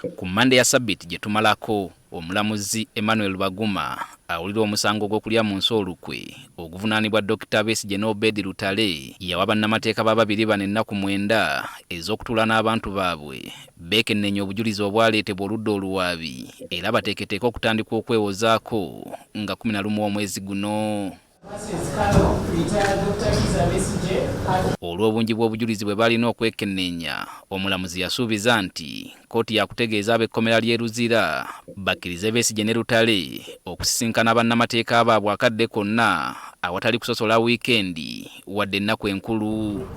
Ku Monday ya Sabiti gye tumalako, omulamuzi Emmanuel Baguma awulira omusango gw'okulya mu nsi olukwe oguvunaanibwa Dr. Besigye n'Obedi Lutale yawa bannamateeka bababiri bano ennaku 9 ez'okutuula n'abantu baabwe beekennenya obujulizi obwaleetebwa oludda oluwaabi era bateeketeeka okutandika okwewozaako nga 11 omwezi guno. Olw'obungi bw'obujulizi bwe balina okwekennenya, omulamuzi yasuubiza nti kkooti yakutegeeza ab'ekkomera ly'e Luzira bakkirize Besigye ne Lutale okusisinkana bannamateeka baabwe akadde konna awatali kusosola wiikendi wadde ennaku enkulu.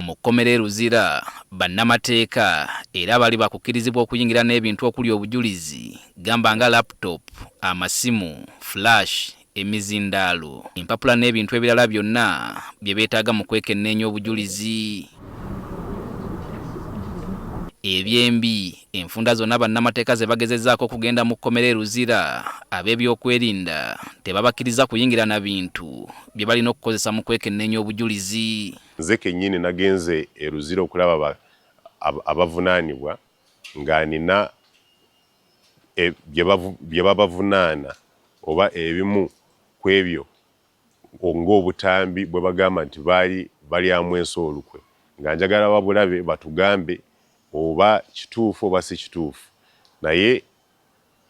Mu kkomera e Luzira bannamateeka era bali bakukkirizibwa okuyingira n'ebintu okuli obujulizi gamba nga laptop, amasimu, flash, emizindaalo, empapula n'ebintu ebirala byonna bye beetaaga mu kwekennenya obujulizi. Ebyembi enfunda zonna bannamateeka ze bagezezzaako okugenda mu kkomera e Luzira ab'ebyokwerinda tebabakkiriza kuyingira na bintu bye balina okukozesa mu kwekennenya obujulizi. Nze kennyini nagenze e Luzira okulaba abavunaanibwa nga nina bye babavunaana oba ebimu ku ebyo ng'obutambi bwe bagamba nti balyamu ensi olukwe, nga njagala babulabe batugambe oba kituufu oba si kituufu, naye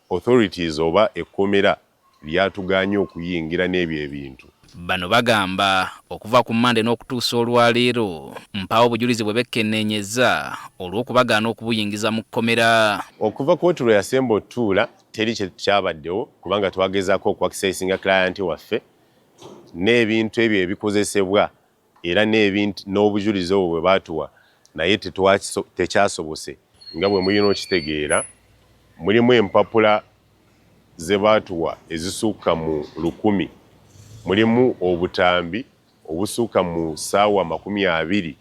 authorities oba ekkomera lyatuganye okuyingira n'ebyo ebintu. Bano bagamba okuva ku Monday n'okutuusa olwaleero mpawo obujulizi bwe bekkennenyeza olw'okubagaana okubuyingiza mu kkomera. Okuva kkooti lwe yasemba otuula teri kyabaddewo kubanga twagezaako okuaccessinga client waffe n'ebintu ebyo ebikozesebwa era n'obujulizi obwo bwe baatuwa, naye tekyasobose. Nga bwe mulina okitegeera, mulimu empapula ze baatuwa ezisukka mu 100, mulimu obutambi obusukka mu ssaawa 20,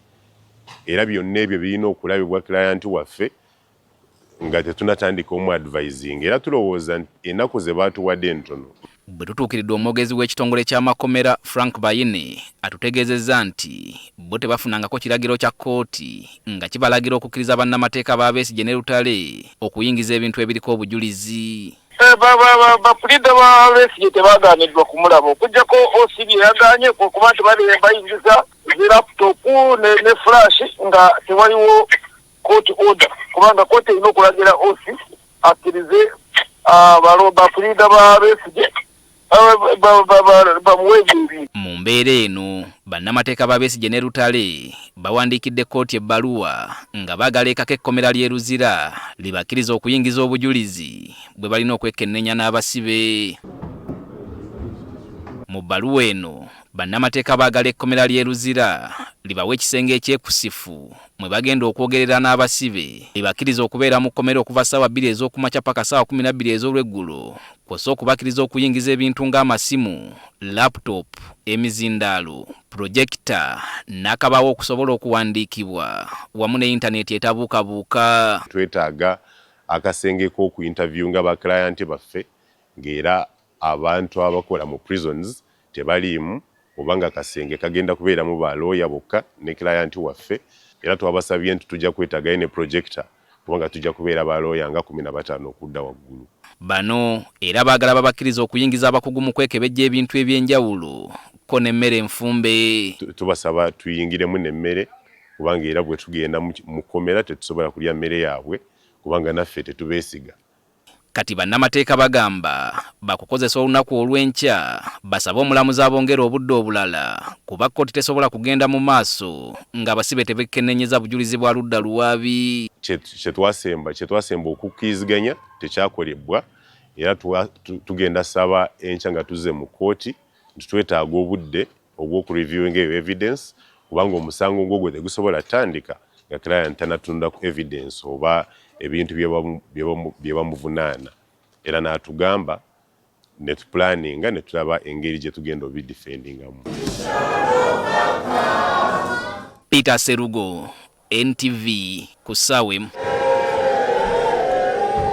era byonna ebyo birina okulabibwa client waffe nga tetunatandika omu-advising, era tulowooza ennaku ze baatuwadde entono. Bwe tutuukiridde omwogezi w'ekitongole ky'amakomera Frank Bayine atutegeezezza nti bo tebafunangako kiragiro kya kkooti nga kibalagira okukkiriza bannamateeka ba Besigye ne Lutale okuyingiza ebintu ebiriko obujulizi. Bapulida ba Besigye tebagaaniddwa kumulaba okuggyako OCB yagaanye kuba nti bayingiza zi laptop ne flash nga tewaliwo court order, kubanga kkooti erina okulagira OC akkirize bapulida ba Besigye mu mbeera eno bannamateeka ba Besigye ne Lutale bawandiikidde kkooti ebbaluwa nga baagaleekako ekkomera ly'e Luzira libakkiriza okuyingiza obujulizi bwe balina okwekennenya n'abasibe. Mu bbaluwa eno bannamateeka baagala ekkomera ly'e Luzira libawa ekisenge ekyekusifu mwe bagenda okwogerera n'abasibe libakkiriza okubeera mu kkomera okuva ssaawa 2 ez'okumakya paka ssaawa 12 ez'olweggulo, kw'ossa okubakkiriza okuyingiza ebintu ng'amasimu, laptop, emizindaalo, projector n'akabaawo okusobola okuwandiikibwa wamu ne intaneti etabuukabuuka. Twetaaga akasenge k'oku interview nga ba client baffe ng'era abantu abakola mu prisons tebaliimu oba nga kasenge kagenda kubeeramu ba lawyer bokka ne client waffe, era twabasabye nti tujja kwetagayo ne projector kubanga tujja kubeera ba lawyer nga 15 okudda waggulu. Bano era baagala babakkiriza okuyingiza abakugu mu kwekebejja ebintu eby'enjawulo ko n'emmere enfumbe. Tubasaba tuyingiremu n'emmere kubanga era bwe tugenda mu kkomera tetusobola kulya mmere yaabwe kubanga naffe tetubeesiga. Kati bannamateeka bagamba bakukozesa olunaku olw'enkya basaba omulamuzi abongera obudde obulala kuba kkooti tesobola kugenda mu maaso ng'abasibe tebekkennenyeza bujulizi bwa ludda luwaabi. Kye twasemba okukkiriziganya tekyakolebwa, era tugenda saba enkya nga tuzze mu kkooti nti twetaaga obudde obw'okureviewinga eyo evidence kubanga omusango ng'ogwo tegusobola tandika nga client tanatunda ku evidence oba ebintu bye bamuvunaana, era n'atugamba ne tuplaninga ne tulaba engeri gye tugenda obidefendingamu. Peter Serugo, NTV, ku ssaawa emu.